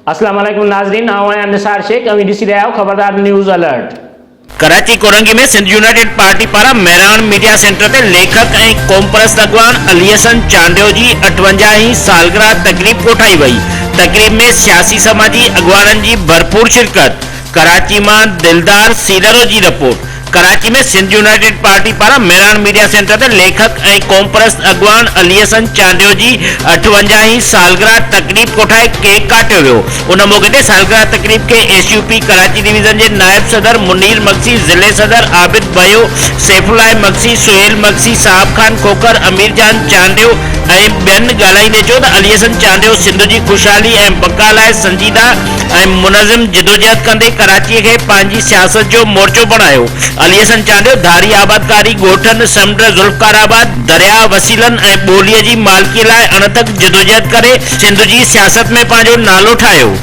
अस्सलाम वालेकुम नाज़रीन, आवां निसार शेख अमी ॾिसी रहिया आहियो ख़बरदार न्यूज़ अलर्ट। कराची कोरंगी में सिंध यूनाइटेड पार्टी पारा मेहरान मीडिया सेंटर ते लेखक ऐं क़ौम परस्त अॻवान अली हसन चांडियो जी 58वीं सालगिरह तकरीब कोठाई वई। तकरीब में सियासी समाजी अॻवाननि जी भरपूर शिरकत। कराची मां दिलदार सीडरो जी रिपोर्ट। कराची में सिंध यूनाइटेड पार्टी पारा मेहरान मीडिया सेंटर ते लेखक ऐं क़ौम परस्त अॻवान अली हसन चांडियो जी 58वीं सालगिरह तकरीब कोठाए केक काटियो वियो। उन मौके ते सालगिरह तकरीब के एसयूपी कराची डिवीजन के नायब सदर मुनीर मक्सी, जिले सदर आबिद भयो, सैफुल्लाह मक्सी, सुहेल मक्सी, साहब खान खोकर, अमीर जान चांडियो ऐं ॿियनि ॻाल्हाईंदे चयो त अली हसन चांडियो सिंध जी खुशहाली ऐं बका लाइ संजीदा ऐं मुनज़िम जिदोजहद कंदे कराची खे पंहिंजी सियासत जो मोर्चो बणायो। अली हसन चांडियो धारी आबादकारी ॻोठनि समुंड ज़ुल्फ़काराबाद दरिया वसीलनि ऐं ॿोलीअ जी मालिकी लाइ अणथक जिदोजहद करे सिंध जी सियासत में पंहिंजो नालो ठाहियो।